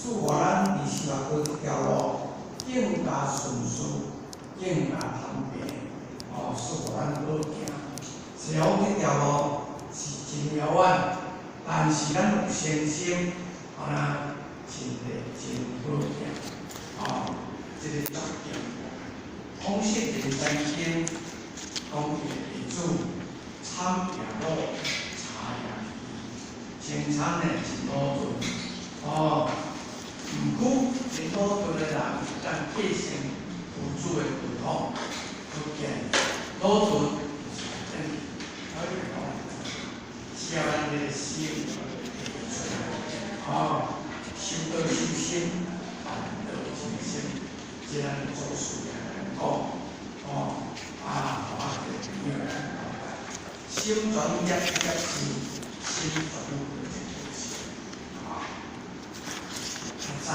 祝福咱伫生活过一条路更加顺遂，更加方便。祝福咱好行。虽然这条路是真遥远，但是咱有信心，真好行。这个决定，统摄人间经，讲弟子参病路，查验清惨的真好做。毋久真好做的人，咱继承父主的传统，可见老做只要咱这个心修道修心，办道修心，这咱做事来讲，心专业心，心专早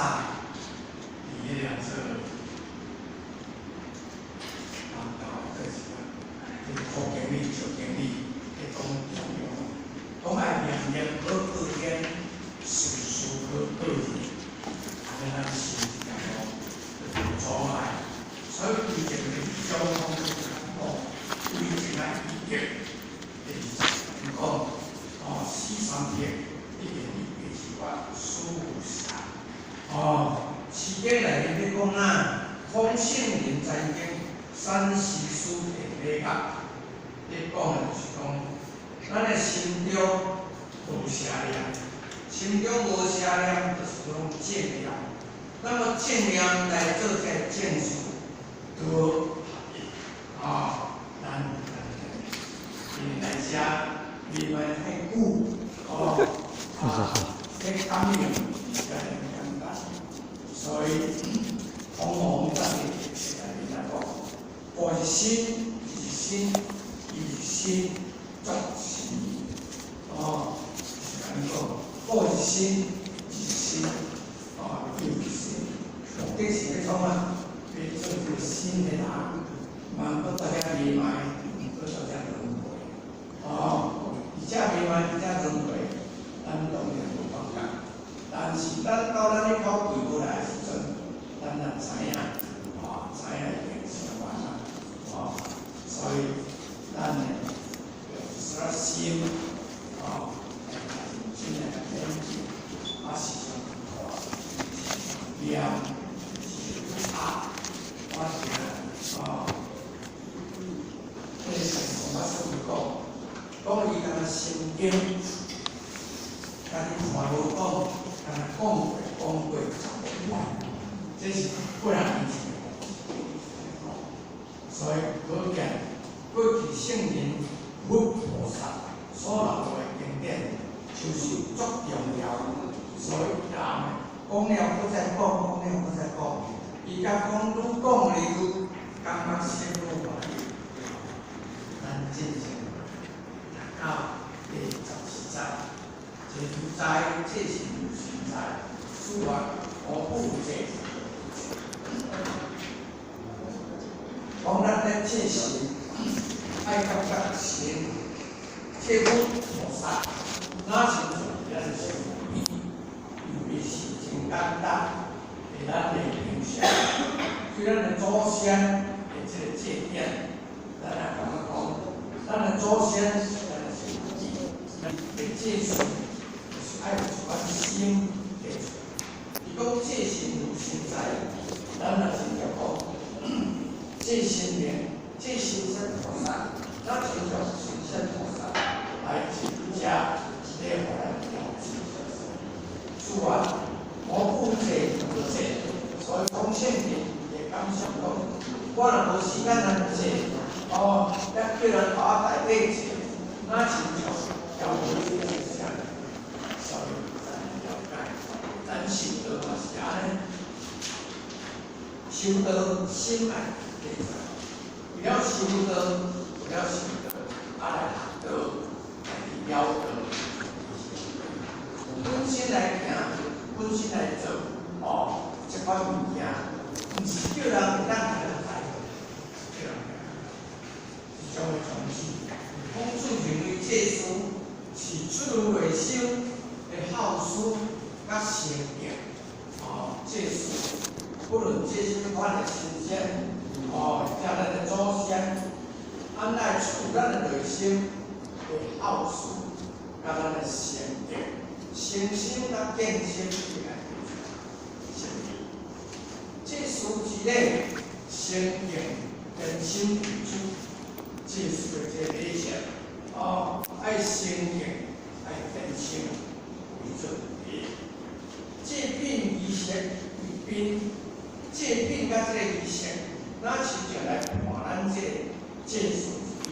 伫迄个科经理、小经理，讲重要，讲爱念念好好念，事事好好念，咱心阻碍，所以以前的交通规定来预约，讲4-3天，一定要是我舒适。时间内面要讲空性人在经山西书的礼乐，你讲的就是讲，咱的心中无邪念，心中无邪念就是讲正念。那么正念来做这个正事，都合一。咱来遮离开太久，这感应所以，往往咱哋来讲，过一心一心，一心作心。是安讲，过一心一心，一心。目的是要讲要做一个新的人，万不大家离开，不大家轮回。而且离开，而且轮回，咱当然有办法。但是咱到咱咧考回过来时阵，咱也知影，知影已经成完啦，所以咱呢要心，真诶练习，是上念是啊，我这个成功我讲伊个心经，甲你传路讲。讲过，这是不然理解。所以可见，过去圣人佛菩萨所留的经典，就是足重要。所以人讲了搁再讲，讲了搁再讲，伊甲讲愈讲愈感觉深入怀里。咱进行达到第14载，这14载这是。诸法我不解，讲咱咧切实爱感觉神，切不菩萨，哪是咱是因为是真简单，给咱的影响，对咱的祖先的这个戒典，咱来感觉讲，咱的祖先，咱的是的戒术，就是爱有一款心。讲戒心如心在，咱若真要讲戒心念、戒心生菩萨，咱就叫心生菩萨来增加这个了知。主啊，我不戒不戒，所以讲圣人也感想讲，我若无时间来戒，要叫人把大底戒，那真叫要无这个想，所以咱了解。咱修道嘛是安尼，修道心爱记住，为了修道，为了修道，来学道，来了道，本心来行，本心来做，这款物件，毋是叫人会当来来，叫人是将会传承。孔子认为这书是出于内心的好书。甲成就，借书，不论借什么款的新鲜，叫咱的祖先，安来处咱的内心的奥数，甲咱的善德、诚心甲见心起来，成立。借书之类，诚敬真心为主，借书的这理想，爱诚敬，爱真心为主。借饼仪式，仪宾，借饼甲这个仪式，咱是就来看咱这借书之意。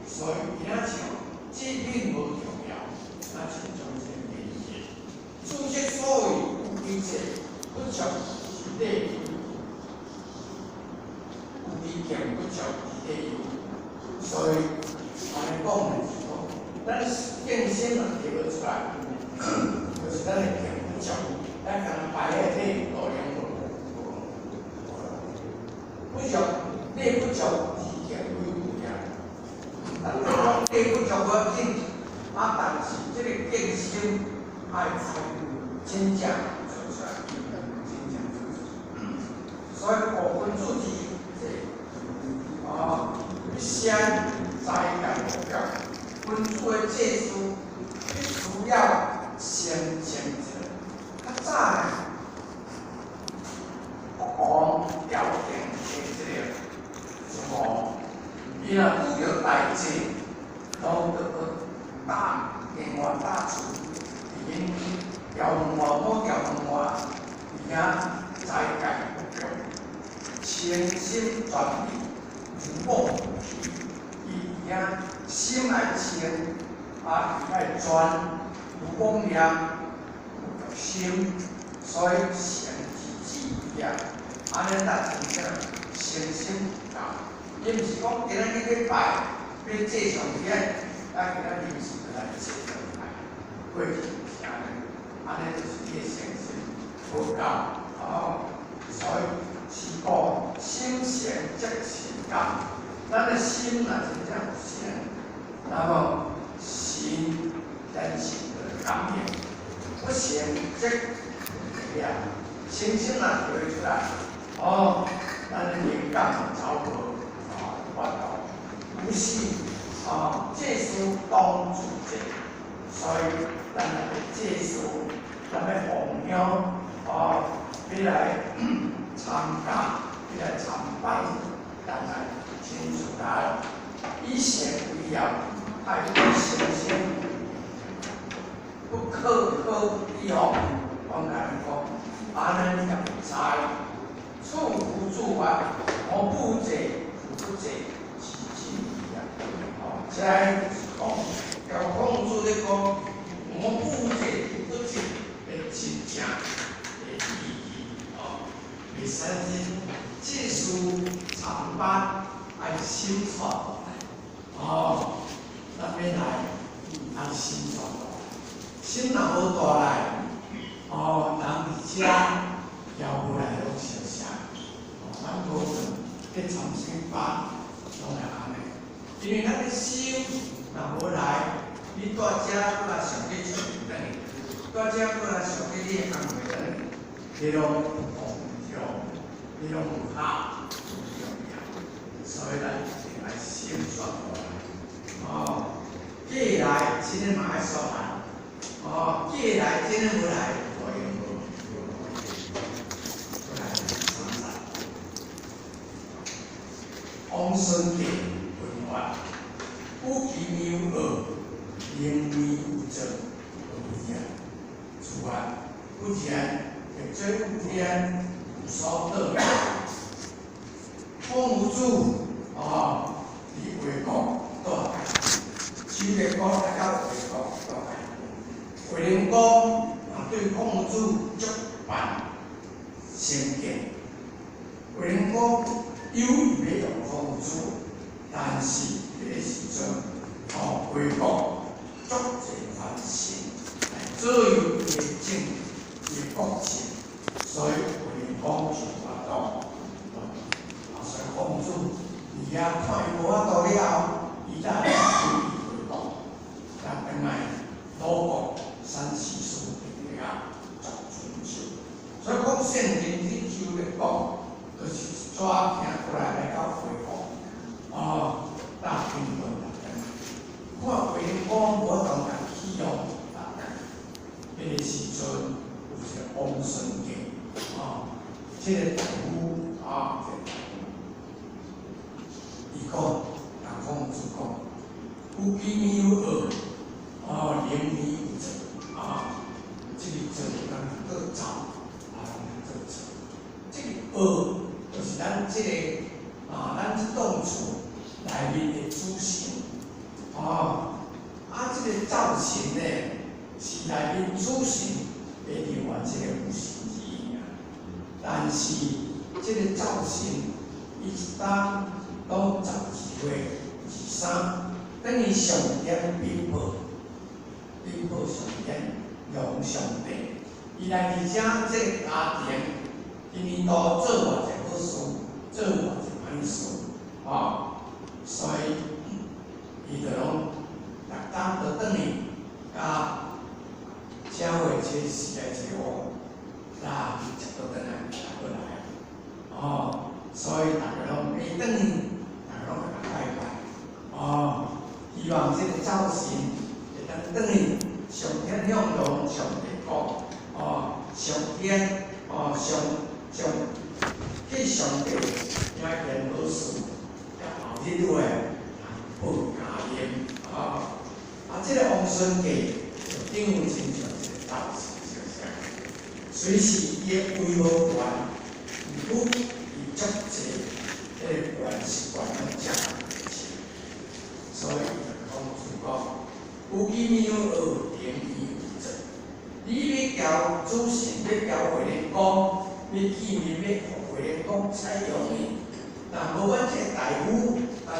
所以，伊那像借饼无重要，咱是将这个仪式。注释所谓有仪式，不足是礼仪，有礼敬不足是礼仪。所以，安尼讲的时候，咱敬心嘛提不出来，就是咱的敬不足。咱可能摆在这里多两个，不足，你不足是敬畏不呀？咱讲你不足我敬，但是这个敬心爱才真正做出来，真正做出来。所以部分主题一先在感目标，分主的借书，必须要先前者。较早呢，讲条件的这个什么，伊若遇到代志，拢得大另外大处，已经调问我，无调问我，而且在解不着，全心全意，如梦如皮，伊而且心来清，伊来专，有光亮。心，所以诚自己样，安尼咱真正诚心啊！伊毋是讲今仔日去拜，要借上天，今仔日是来借上天，过去是安尼就是你的诚心无够所以是讲心诚则情感，咱的心若真正有诚，那么心真是的感应。不行，这呀，诚心若提出来，咱的灵感超过办到，不是借书当主者，所以咱来借书，咱要弘扬要来参加，要来参拜，咱来清楚来，以诚为要，爱有诚心。不可以讲甲人讲，安尼你就袂知。处无主法，我不者不者，其其一啊。这就是讲，要控制咧讲，我不者不者的真正的意义袂使是技术长班爱新创咱要来按新创。心若无大来，人伫遮也无来拢相像，咱无论去重新办，拢会安尼。因为咱的心若无来，你在遮搁来想去出门，在遮搁来想去你的工作人，你拢碰着，你拢有效，有重要。所以咱来先算过来，既来，今日嘛爱算来。既来今日无来，我用无来三三。王孙杰文化，不其谬恶，言为无证，不言。此外，不言也最不言，无所得。风无主你为国多改，只为国大家为国多改。为人讲，对公主足办先见。为人讲，有意要用公主，但是这个时阵，为国足侪反省，来左右个政个国情，所以为人讲就活动。所以公主，伊看伊无法度了，伊才会回动，但本来老国。山西书的啊，找春秋，所以讲圣人去求咧讲，就是怎行过来到回复，大平论大家，看回讲我当然起用大家，迄个时阵有一个王孙杰，这个大夫伊讲，人讲主讲，有机没有恶，灵没有正，这个正咱各找，各找。这个恶就是咱这个咱这动处内面的主神，这个造型呢是内面主神的另外这个无形之意啊，但是这个造型伊一当都12月23，等于上天禀报上天用上帝，伊来伫遮这个家庭，因为都做偌一个好事，做偌一个歹事，所以伊就拢逐工就转去，社会这时代这个接到转来，所以大家拢会转去，大家拢来拜拜，希望这个造型会当转去上天向荣上帝讲，上天，去上帝遐件好事，后日落报家业，这个王孙杰就等于亲像一个道士，虽是伊的规模悬，毋过伊足济迄个悬是悬到遮所以讲主讲，有机没有恶，灵没有正。你要交主神，要交回灵公，要见面要回灵公采用伊。若无阮这个大夫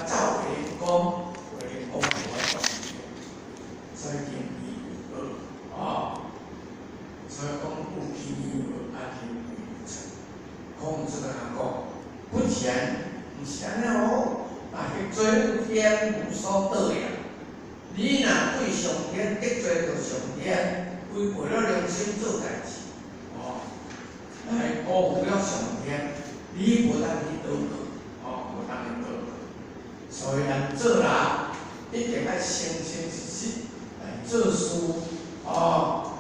走回灵公，回灵公无法做。所以灵没有恶，所以讲有机没有恶，灵没有正。孔子跟他讲，不前不是安尼去做天无所得呀。你若对上天得罪着上天，违背了良心做代志，来辜负了上天，你无当去倒过，无当去倒过。所以咱做人一定要诚诚实实来做事，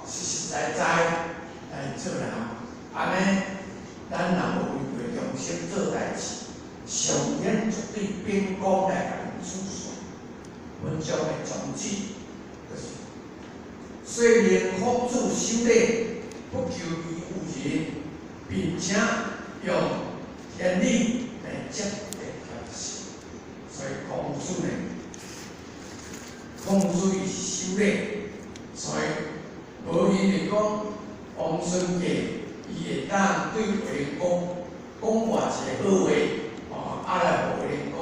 实实在在来做人。安尼，咱若无违背良心做代志，上天绝对秉公来甲咱处事。文章的宗旨就是：虽然孔子修炼，不求于无人，并且用天理来接地调事。所以孔子伊是修炼，所以无因为讲王孙杰伊会当对回公讲偌一个好话，来互回公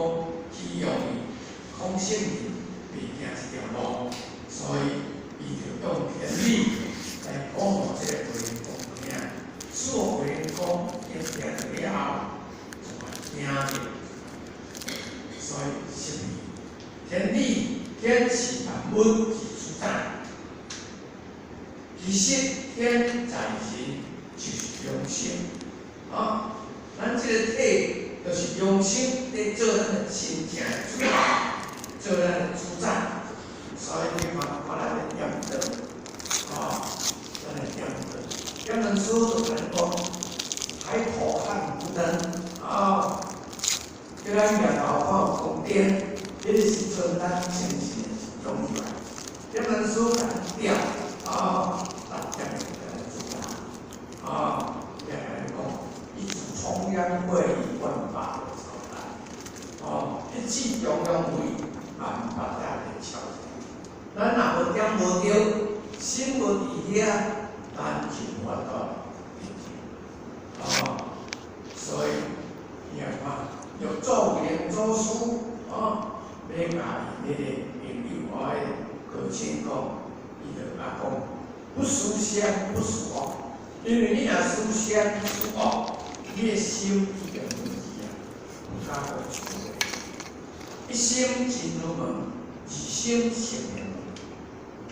起用伊孔圣人。袂行一条路，所以伊就用天理来讲互这个回灵公听，使回灵公听了后，就听着。所以是天理，天是万物之主宰，其实天在人就是良心，咱这个体就是良心在做咱的心情的主宰。做咱的主宰，所以你看咱的点灯，咱的点灯，点灯师傅就讲，海口看不灯，叫咱日头看有光点，迄个时阵咱精神是容易来。点灯师傅讲点，咱点来主宰，点来讲，一直重阳会以万法为朝代，一气中央会。把大家敲起来，咱若无点无着，心无伫遐，咱就无法度。所以你看，要做人做事，要甲伊迄个朋友高清讲，伊就讲，不属相不属恶，因为你若属相属恶，你的心已经问题不敢好处理。一心进入门，二心成名门。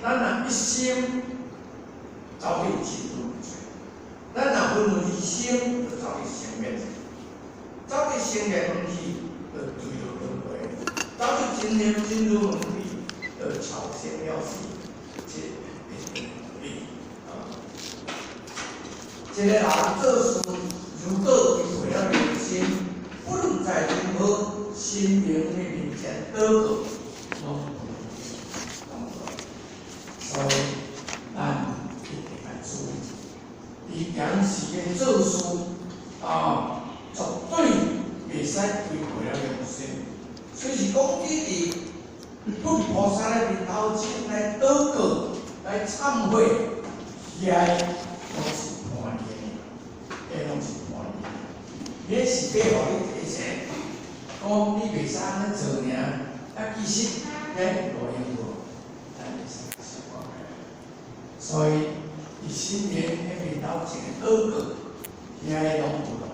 咱若一心走去进入罪，咱若认为是生，就走去生灭，走去生灭门去，就对着轮回；走去真念真如门去，就超生了死，这理啊。一个人做事，如果伊为了良心，不论在任何心灵的面前得过，所以咱一定要注意，伊讲是个做事绝对袂使违背了良心。虽是讲伊伫佛菩萨的面头前来祷告、来忏悔，遐拢是叛逆，遐拢是叛逆。也是要互你提醒，讲你袂使安尼做尔，其实遐路用无，咱袂使习惯个。所以，伫新年迄面头前的祷告，遐拢有啦。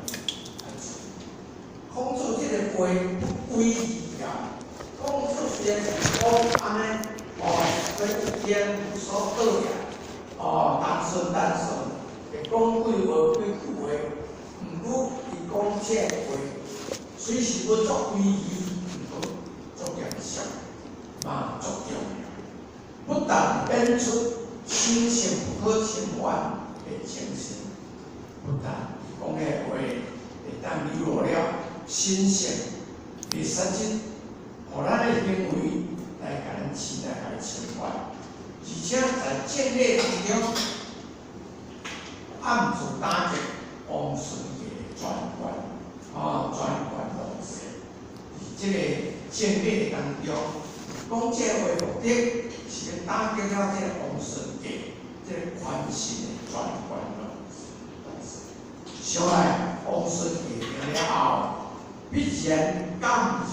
控制这个话不规矩啊，控制虽然讲安尼，所以有天无所好呀，单顺，会讲几话几句话，毋过伊讲这话，虽是要作规矩，毋过作严肃，嘛作重要。不但演出心性不可侵犯的精神，不但伊讲的话会当流露了。心性会使即，互咱的行为来甲咱期待来侵犯，而且在建立当中暗自打击王顺嘅专权，专权统治。而即个建立当中，讲这话目的是要打击了这个王顺嘅这个权势嘅专权统治。小来王顺嘅了后。必然感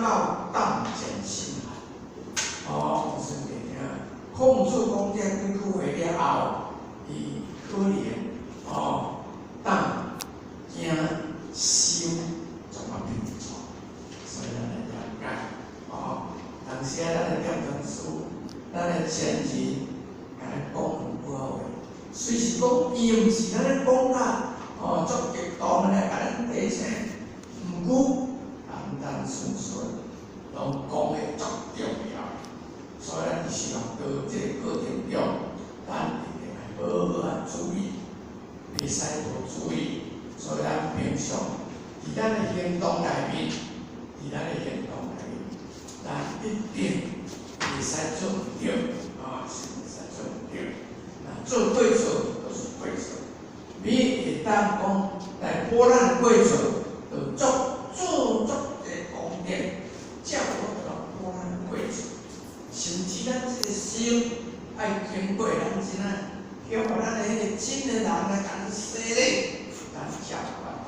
到淡然心寒。王顺弟兄，控制讲这几句话了后，伊可能当惊受怎么评错，所以咱来了解。当时咱的点证书，咱的前提，甲咱讲不好话，虽是讲伊毋是咱咧讲啦，足极端咧，甲咱提醒。毋过单顺顺，拢讲的足重要，所以咱是用到这个过程中，咱一定要好好注意，袂使无注意。所以咱平常伫咱的行动内面，咱一定袂使做唔对，是袂使做唔对。做对错就是对错，你会当讲来破咱的对错。做足个功德，才有法度咱过去。甚至咱这个心爱经过咱真啊，叫咱的迄个真的人来甲咱洗礼，咱才有法度。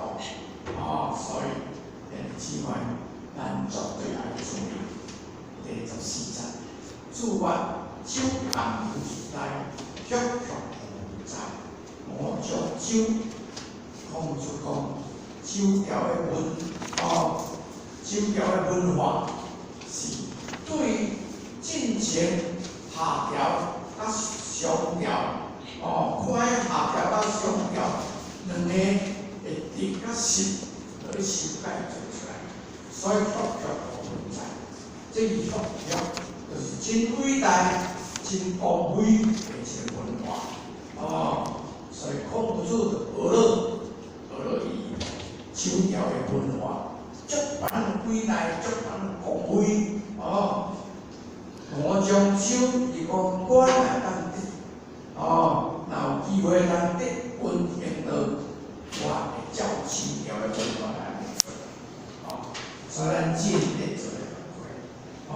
所以姊妹，咱绝对要注意。第14章，主法酒暗无时代，曲无在，我将酒控制讲。酒调的酒调的文化是对进前下调甲上调，看下调甲上调两个会直甲实来修改做出来，所以佛教无存在。这一佛教就是真伟大、真高贵的一个文化，所以控不住的俄勒伊。酒调的文化，足版伟大，足版高贵，我将酒伊讲我来当得，若有机会当得运行到，我会照酒调的文化来做，所以咱尽力做个工作，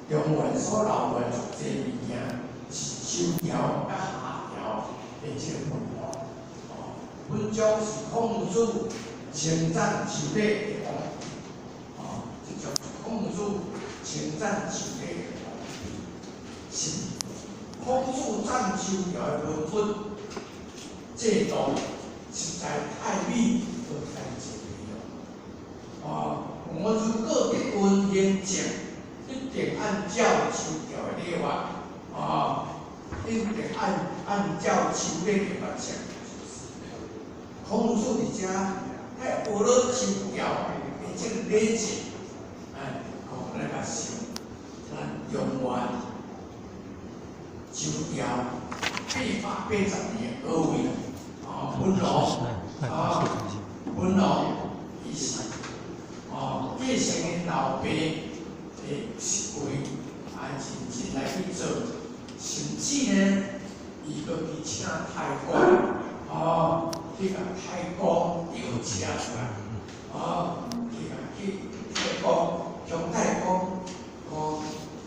中原所留的足济物件是酒调甲下调的这个文化，本将是控制。称赞酒类的功，这叫控制称赞酒类的功，是控制赞酒调的文分制度，实在太美和太精美了。我如果要运行正，一定按照酒调的礼法，一定按照酒类的法则。孔子伫遮喺学了周朝的即个礼节，讲咱甲想，咱中原周朝880年各位文龙伊是继承因老爸的职位，认真来去做，甚至呢，伊阁去请太公，去甲太公调车出来，去太公向太公讲，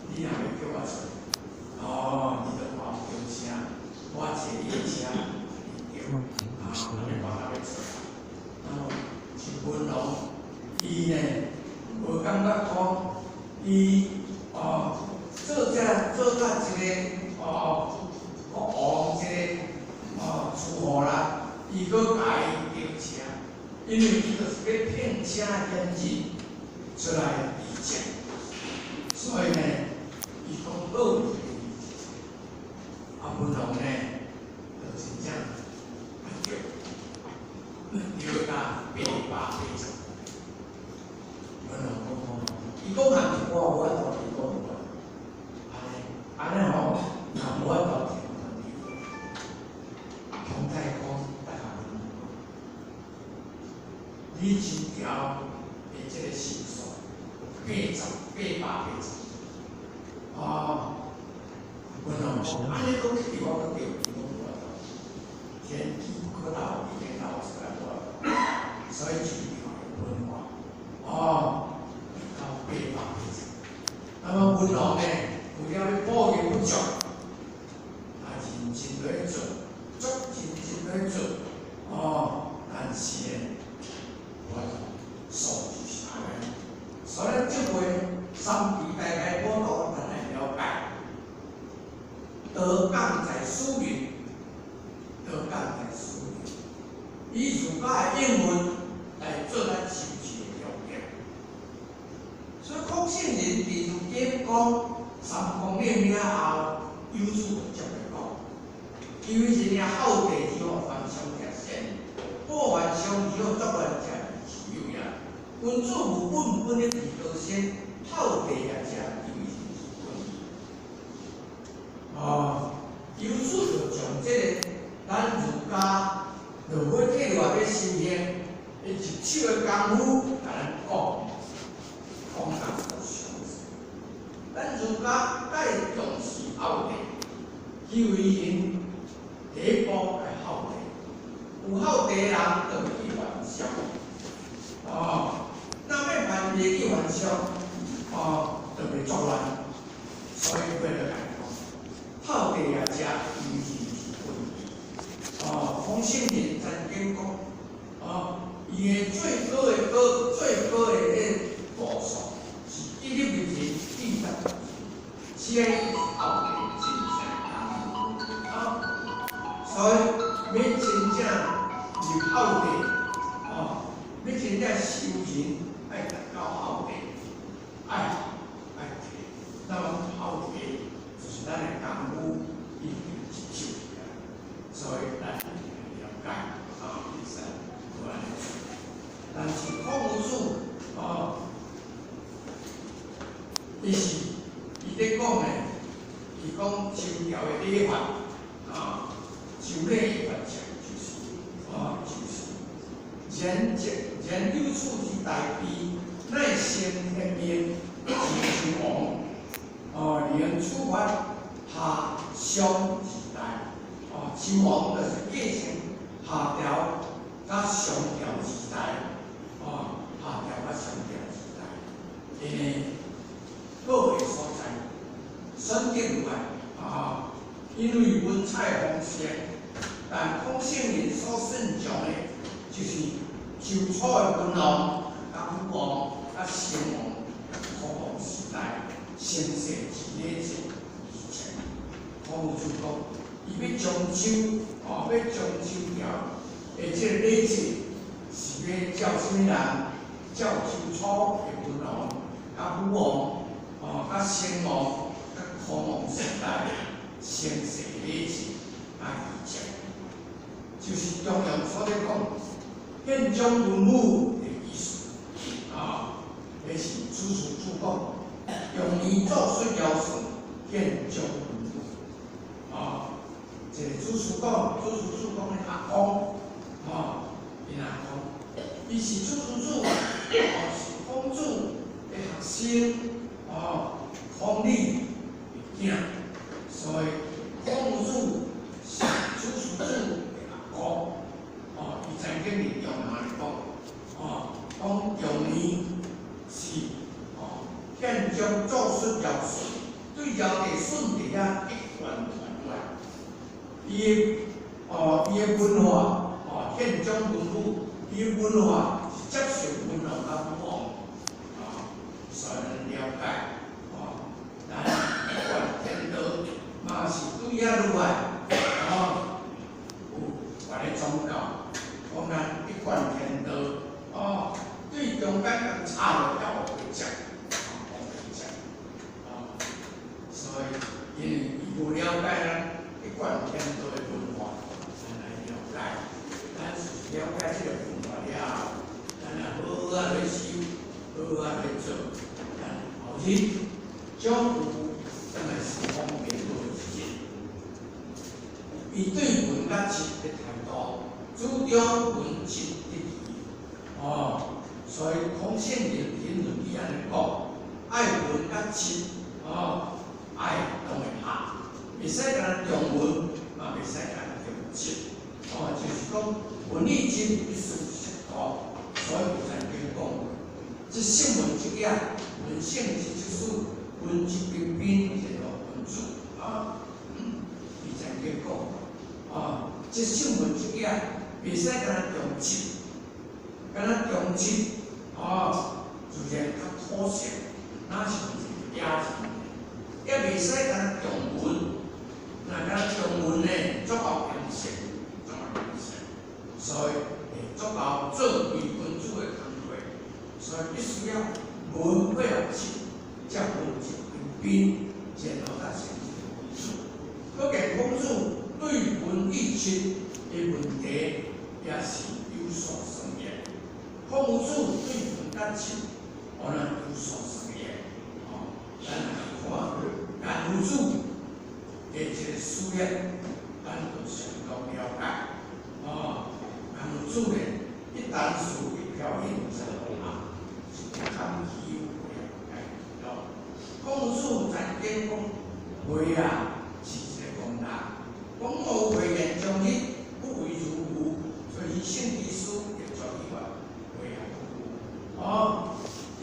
你若要叫我做，你著帮我调车，我坐你的车去调，你帮我要做。是文龙，伊呢无感觉讲，伊做一个国王厝户啦，伊阁家己调车，因为伊就是要聘请贤人出来理政，所以呢，伊讲好理文龙呢，就真正调甲880。文龙讲，伊讲下是我无法度提供的，安尼吼，若无法度提供的，向太公大家你周朝的这个习俗880，文龙讲，安尼讲起我阁对，天机可道，已经闹出来我，所以周朝的文化，到880。那么文龙呢，为了要保育不足，认真来做，足认真来做，但是呢，我数字是安尼，所以这回三地大概报道咱来了解，德港在书林，以儒家的英文来做咱周朝的用语。所以孔圣人伫儒家讲三公领了后，有主就接来讲，因为人家好地之后凡上食仙，过完上之后作完食是有呀。君子无本的地道先，好地也食因为是本。有主就从这个咱儒家就要替外要修行，一手的功夫甲咱讲到上。咱儒家介重视孝悌，因为因第一步爱孝悌，有孝悌的人就去还乡。那要还袂去还乡，就袂作乱。所以为了来讲，孝悌也食因是本。孔圣人曾经讲，伊的最高的步数是一日为天，地大。先后的真正所以要真正入孝悌，要真正修行，爱达到孝悌，爱悌。那么孝悌就是咱的功夫一定一手的，所以咱一定要了解第三，但是孔子伊咧讲呢，伊讲周朝的礼法，周礼法人有处之大悲，乃先天命，自王。连处法下商时代，秦王就是继承下调甲上调时代，下调甲上调时代，因为好的所在。选择入来，因为文采丰盛，但孔圣人所慎重的，就是周初的文王、甲武王、甲先王、孔王时代，先世之礼节以前，孔子讲，伊要将周，要将周朝的这个礼节，是要照什么人？照周初的文王、甲武王、甲先王。孔王时代先世礼节以前，就是中庸所咧讲，建中文物的艺术啊，这是主事主讲，用年做水雕塑建中文物啊。这个主事主讲的阿公啊，因阿公，伊是主事主，是孔子的学生啊，孔李的囝，所以孔子是主事主的阿公。哦，伊曾经是用哪里讲？哦，讲用年是建中做水雕塑，对窑地顺地啊一贯传来。伊的文化建中文物，伊的文化是接受文化甲文化所以了解咱一贯天道嘛是对遐落来有我的宗教。讲咱一贯天道对中间咁差落要回讲，所以因为伊无了解咱一贯天道的文化，咱来了解，咱了解这个文化了，咱来好好来修，好好来做，咱后日将有真系是方便多一些。伊对文甲质的态度。主张文质一体，所以孔圣人评论伊安尼讲，爱文甲质，爱拢会合，袂使干重文，嘛袂使干重质，就是讲文理质必须适度，所以有曾经讲，即圣文即样，文圣即书，文质彬彬，这个文主伊曾经讲，即圣文即样。袂使干那重质，干那重质，自然较妥协，哪是一个雅情？也袂使干那重文，那干那重文呢，足够严肃，足够严肃，所以会足够做为文主的工作，所以必须要文配合质，才文质彬彬，才能达成一个文主。可见孔子对文艺质的问题。也是有所深研，孔子对文甲质可能有所深研。咱来看颜子的这个书列，咱就相当了解。颜子的一单词一表现是堪其有了解。孔子曾经讲，话是一个公道，讲无为言将义，不为如无。所以圣经书也做伊话，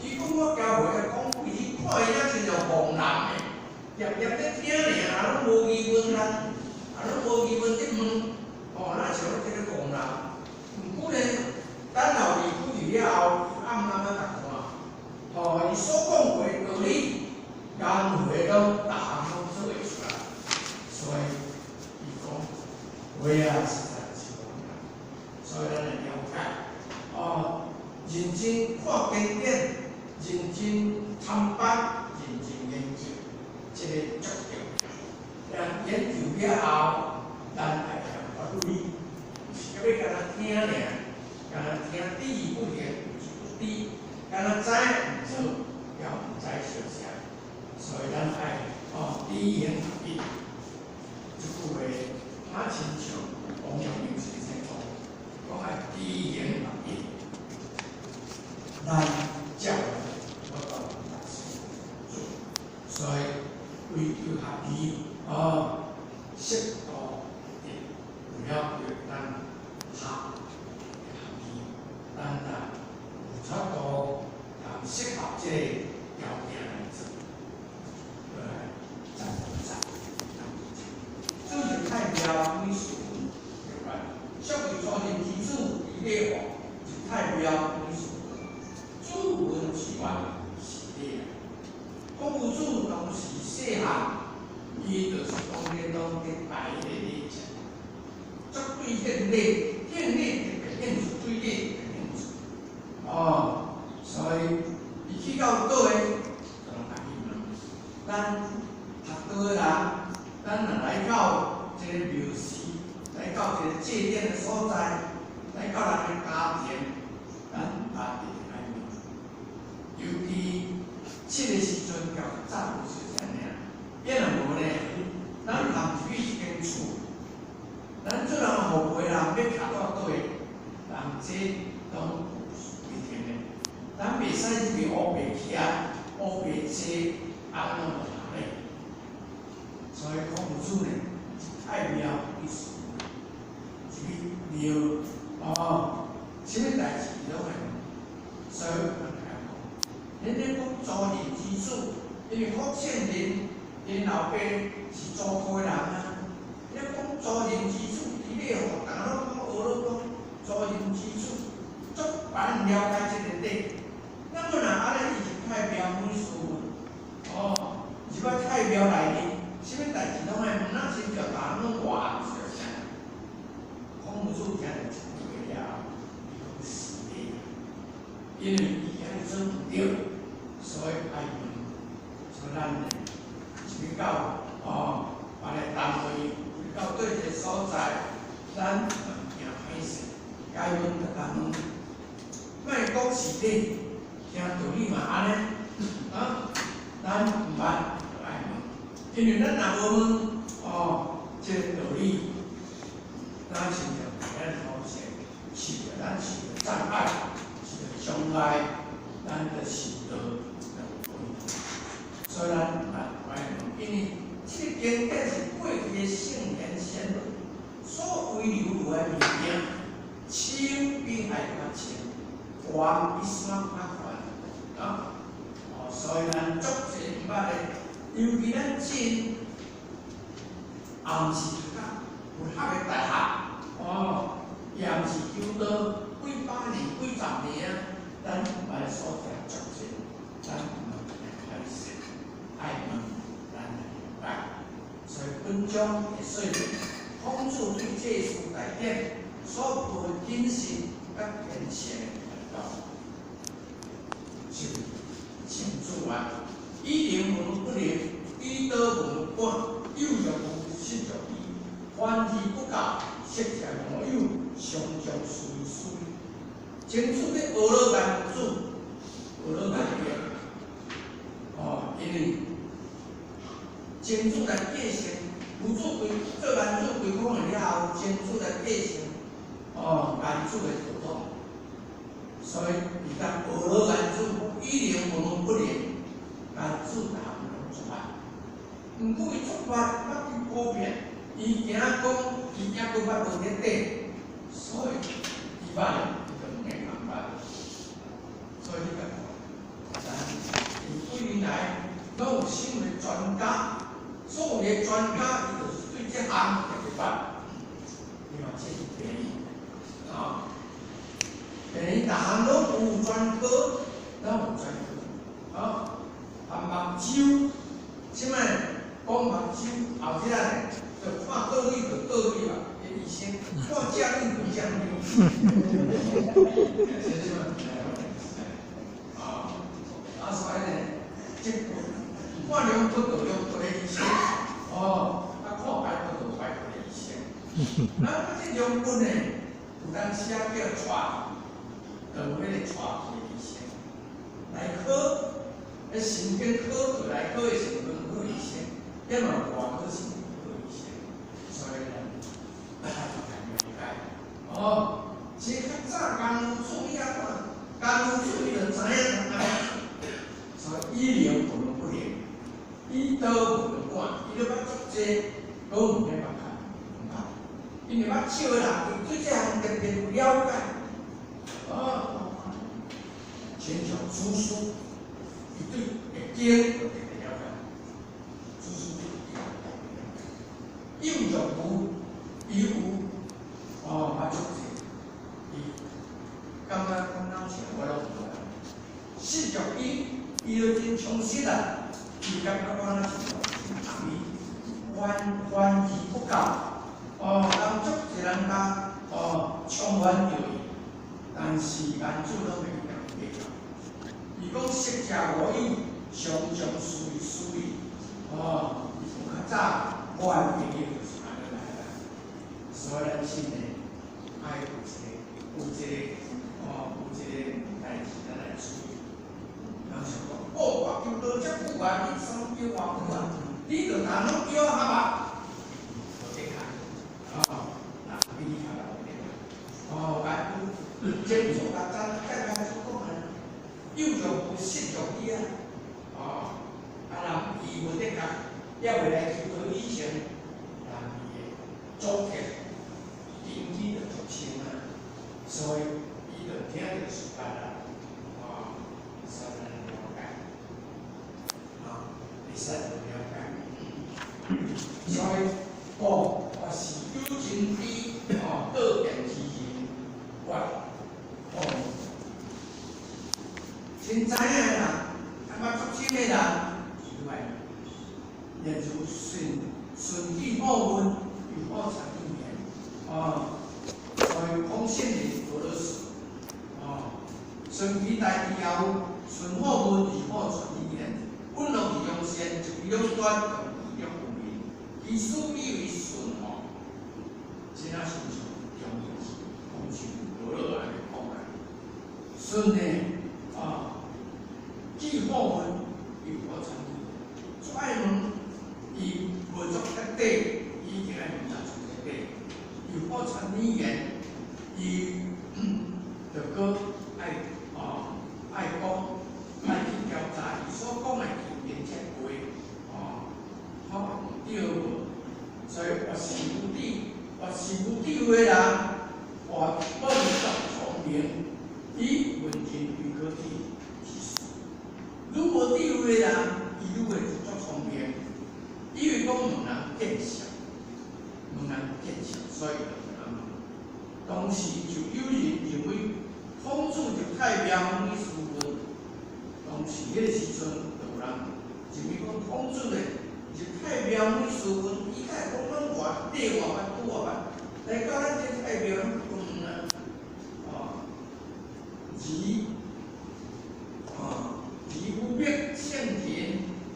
伊讲我交话讲，伊看伊也真像茫然的，业咧听尔，拢无疑问啦，拢无疑问一问，那像这个茫然。毋过呢，等后伊几日了后，暗暗仔来看，伊所讲话道理，言话拢逐项拢做会出来，所以伊讲话实在是茫然。所以咱来了解，认真看经典，认真参班，认真研究，这个足重要。咱研究了后，咱爱向法律，毋是要干那听尔，干那听知不言，不知，干那知毋做，也毋知小啥。所以咱爱知言合一，这句话他亲像王阳明先生讲。讲爱知言合一，咱教我到大事做，所以为求合宜，适度的为了咱合宜，咱有差不多适合这个条件来做，这就代表归属有关。小学初年提出一列话，就代表归属。主文之外是列，孔子当时细汉，伊就是当年拢伫大个理解，绝对现例，现例特别现出对例特别现出。所以伊去到倒个，就拢家己问，咱读倒个人，咱若来到这个庙寺。来到一个祭奠的所在，来来到咱的家庭，咱家庭爱问，尤其这个时阵，叫早时阵尔，变了无呢？咱人去一间厝，咱做人后辈人要徛到倒位，人这拢规定的，咱袂使去乌白徛、乌白坐，安怎行咧？所以孔子呢，太妙意思。庙什么代志都会，所以人来讲，恁咧讲祖人之主，因为福建人因老爸是祖科人啊，你讲祖人之主，伊咧互大家拢讲学了讲祖人之主，足别人了解这个点。那么若安尼，伊是太庙本事是个太庙内面，什么代志拢爱问，那先叫大家拢话。孔子讲的真对了，伊讲是的，因为伊讲做唔对，所以爱问。所以咱呢，去到别个单位，去到对一个所在，咱惊歹势，该问就该问，莫讲是的，听道理嘛安尼，咱唔捌就爱问，因为咱若无问，这个道理，咱是。咱头前是着咱是着障碍，是着障碍，咱就是着所以咱因为这个经典是过去的圣贤贤论所遗留落来物件，轻比爱较轻，黄比山较悬所以咱足侪毋捌的，尤其咱真暗时有学的大学。也毋是求到几百年、几十年啊，咱唔爱所听足济，咱唔爱说，爱问，咱来明白。所以本章的说明，孔子对这书内典所抱的精神甲虔诚的态度，是清楚啊。以灵问不灵，以道问不管，有若无，失若依，凡事不教。识者无有，上将殊于殊矣。清楚咧学了万夫子，学了万变。因为清楚来继承，夫子规做万子规讲了后，清楚来继承，万子的道统。所以你看学了万子，以灵问不灵，万子大不能出来。毋过伊出发，捌去普遍。伊惊讲，伊抑佫捌问题底，所以伊捌了，伊就唔会明白。所以你看，几年来拢有新的专家，所有的专家，伊就是对这项特别捌。你看这是便宜便宜，逐项拢有专科，咱有专科目睭，即摆讲目睭后头呢？就看倒位就倒位啦，医生看正面就正面。所以呢，这看两科就两科的医生，看白科就白科的医生。这两本呢，有当时叫带，就迄个带的医生。内科，神经科就内科的神经科医生，要么外科神经科医生。所以呢，大家明白其实较早工夫注意啊，工夫注意就知影所以以灵不能不灵，以道不能管，伊就捌足济，都唔免捌看，因为捌少的人对这项特别有了解，亲像祖书，伊对易经就特别了解，祖书有若无，伊有捌足济，伊感觉讲咱像我拢无啦，失若依。伊就真充实啦，伊感觉我是同伊反而不够，人足一人家充满着伊，但是万子拢袂了解。伊讲识者无有，上将殊于殊矣。从较早我的朋友就是安尼来啦，所以咱真诶爱有一个有一个代志咱来处理。人想讲，我叫多只久啊，你什么叫我久啊？你着拿拢叫蛤蟆，就这下，拿比你较老啲。来，接触甲咱介绍所讲的，有着有失着啲啊，人伊无得讲，也袂来去到以前人伊的祖籍。经济的出现啊，所以伊就听着是干啦，使咱了解，会使了解。所以我是有情的，各变之人，真知影的人，足深的人以外，也就顺其好运，与好产一年。所以丰盛的俄罗斯，顺其大地也有，顺好运而好传一言，本来是用善，就用短，就用有名，其所以为顺真正是重要是丰盛俄罗安尼讲啊，顺呢，既好运又好传一言，所以伊无足得底，伊定爱唔足得底。有好传语言，伊着个爱讲，爱去调查伊所讲的语言切话，好对无？所以学有智慧的人，本作聪明，以文经与科技技术。如无智慧的人，伊愈会作聪明，因为讲问人见识。所以当时就有人认为，孔子就代表美术文。当时迄个时阵，就有人认为讲孔子呢，就代表美术文，伊甲讲咱话对话版、拄话版，来到咱这代表义不变圣贤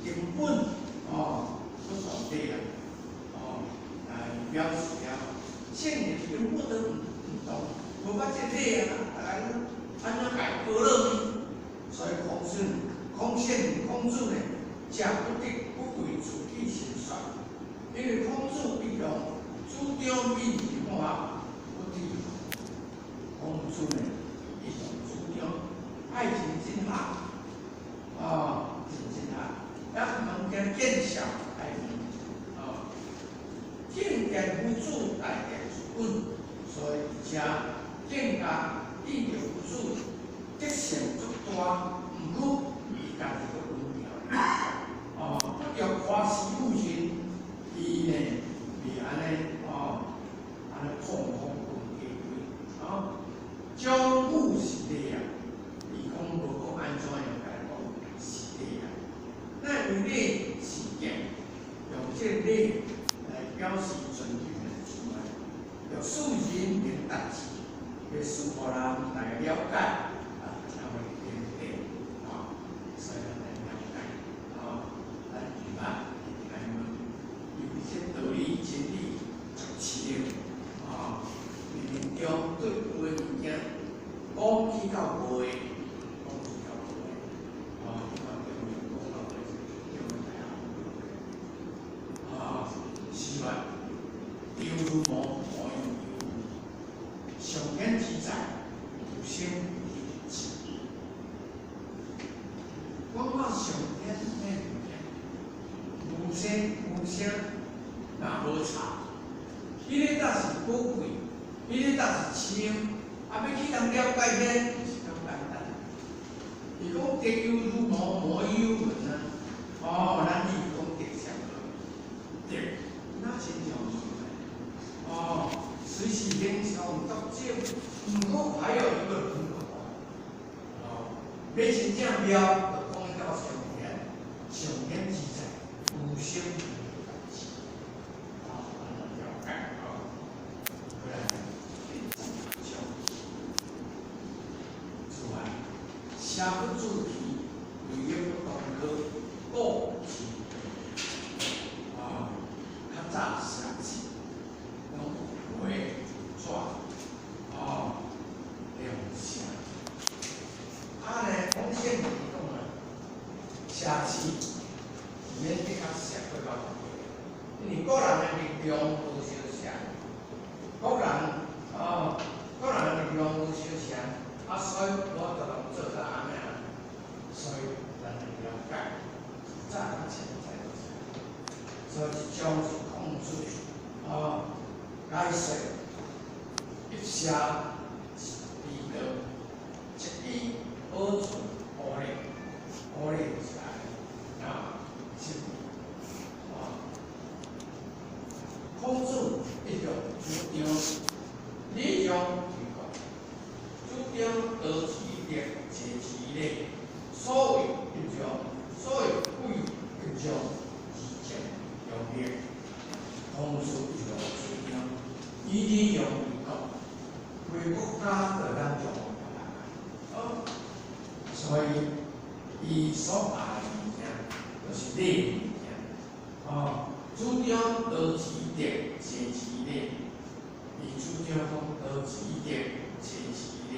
根本不传递啦，来表示了。现在根本都唔懂，无捌这体啊，安怎改过乐呢？所以孔子呢，食不得不为自己先算，因为孔子必用主张民主化不对，孔子呢，伊用主张爱情真好，真好，咱民间见小爱民，见见不住爱见。所以遮更加应着有主，责任足大，毋过伊家己个温柔，不着夸世误人，伊呢袂安尼安尼痛风滚鸡龟，将武是礼啊，伊讲无讲安怎样来讲是礼啊，那有礼是敬，用这礼来表示尊敬。要使人明达志，要使互人来了解，才会明白，所以咱来了解，咱明白，来问，有些道理真理足深，命中对有诶物件，讲起到无诶，伊讲对面讲到诶，希望丢如无。上天之在，有先有之。讲到上天迄物件，无声，那无差。迄个才是宝贵，迄个才是深。要去通了解迄，是咁简单。伊讲地有如无，无有云啊。咱伊讲地上个，地那真重要。随时联想到这，不过还有一个很可怕，没请降标的公告上天之在，无声无息，了解不然此外，写不主题，有一个动歌，过题，较早时。会抓，写一个一衣而存而立，而立起来啊，是啊，孔子一种主张，理想主张得其立，解其立，所谓一种，所谓贵一种，以前有列，孔子一种主张，以理想为国，为国家的咱中国所以伊所爱的物件，就是礼物件，主张得其立，解其立，伊主张讲得其立，解其立，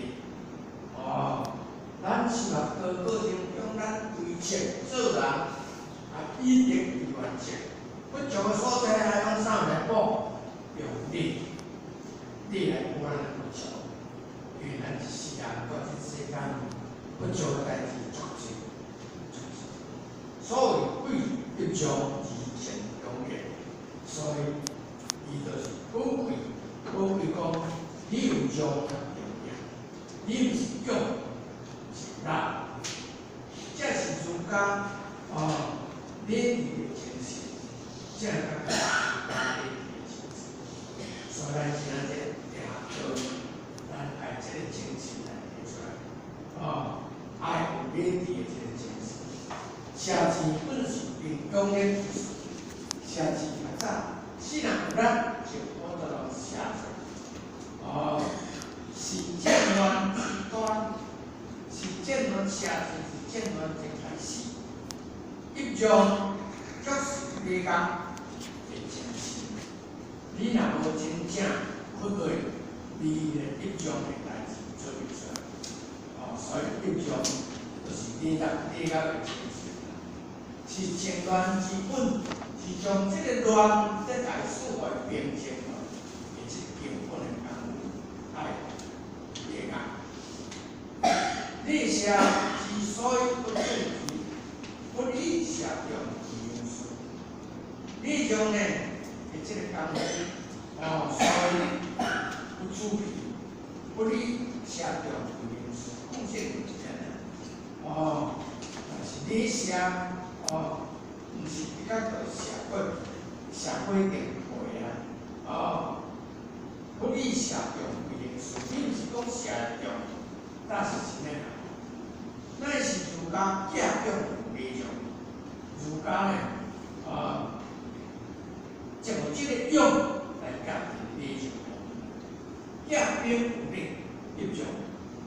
咱是嘛过程中，咱为切做人，以德为原则，不同的所在来讲啥来讲，用礼，礼来管咱不足，因为咱一世人过这世间，不足的代志足多，所谓贵一种以前永远，所以伊就是宝贵，宝贵讲你有种较重要，你毋是用。那，这是儒家礼仪的精神，这个讲礼仪的精神。所以咱今仔日课，咱爱这个精神来提出来，爱有礼仪的这个精神。写字本是并讲的艺术，写字较早，世人有咱就我都能写出来，是渐乱之端。是渐乱写字，是渐乱才开始。一种确实理工会精神，你若无真正去对你的一种的代志做袂出来，所以一种就是理工的精神，是渐乱之本，是将这个乱在大事为平静的，是基本的功夫，爱理工。立下之所以不正直，不立下中之因素。立中呢，这个功夫，所以不主皮，不立下中之因素，贡献有这样但是立下，不是比较个社会定位不立下中之因素，你不是讲社中，但是是咩？咱是儒家寄养理想，儒家呢，就这个用来讲理想，寄兵有力一种，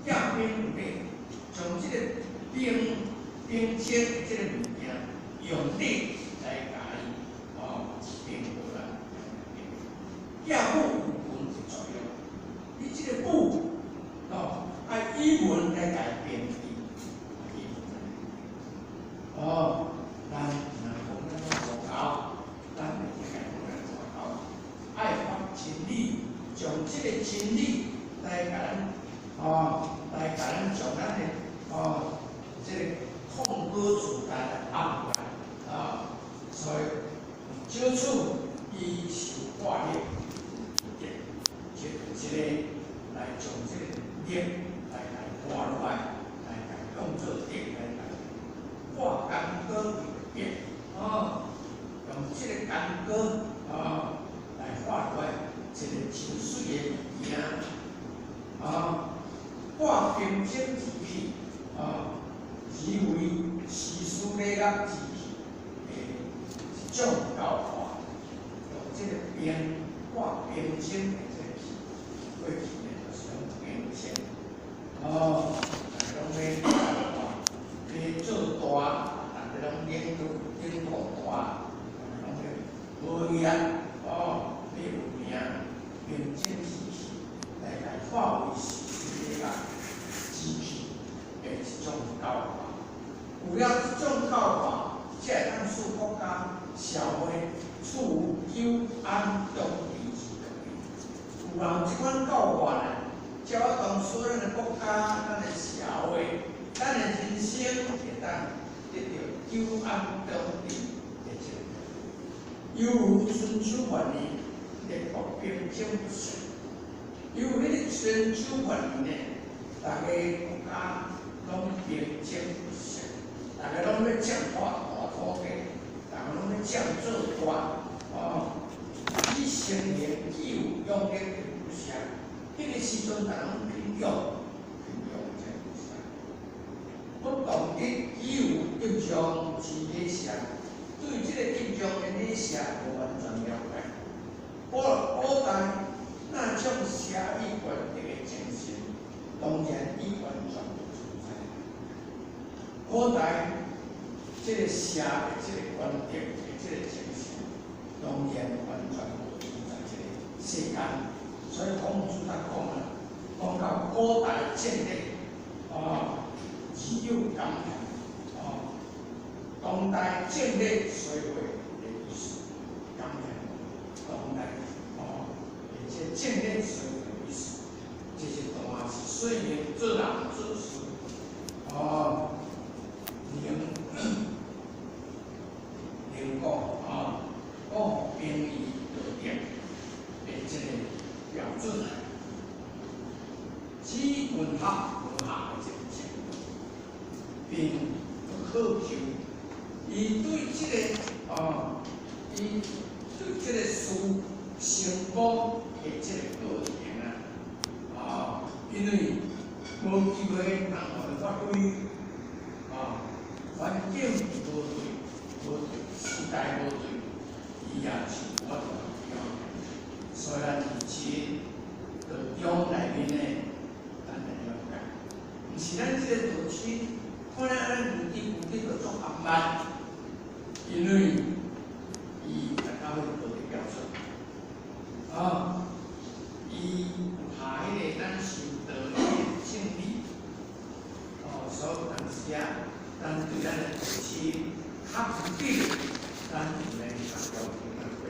寄兵有力，从这个兵器这个物件用力来甲伊兵过来，寄武有文的作用，你这个武爱以文来改变伊。咱若讲咱外交，咱袂应该讲咱外交，爱发真理，将这个真理来甲咱将咱的这个控歌主来压来所以接触伊受化力，就这个来将这个力来化落来，来用作力来化干戈为变，用这个干戈来化出来一个真水的物件，化平生之气，以为时事礼乐之气的一种教化，用这个变化平生的这个气，过去呢就是用平生，用咧咧做大。拢领导大，拢个无言你有名，民间之气来化为时事的之气的一种教化。有了这种教化，才会当使国家社会处久安中治之道。有人这款教化呢，才会当使咱的国家、咱的社会、咱的人生会当得到久安中治的这个，犹如春秋万里，烈火冰清不水。因为迄个泉州法院呢，大家国家拢平整不息，大家拢要占大土地，大家拢要占做大以成年义务用给平不息，迄个时阵大家拢贫穷，真不息。不同的义务印象之理社，对这个印象的理社无完全了解。古代那种社会权力的精神，当然已完全不存在。古代这个社的这个权力的这个精神，当然完全不存在这个世间。所以孔子他讲到古代建立只有感人当代建立社会的意思，感人当代这建立社会的意思，这些都是虽然做人做事能够便宜得点的这个标准。基本学的这个程度，并不苛求，伊对这个伊对这个事成功的这个过程因为无机会人互发挥环境无对，时代无对，伊也是无法度调整。所以咱以前着中内面呢，咱来了解，毋是咱这个道区，看咱有滴着做暗捌，因为伊大家会道德标准伊有下迄个咱修道的正理所以有时咱对咱的道区较不对，咱就来发表评论。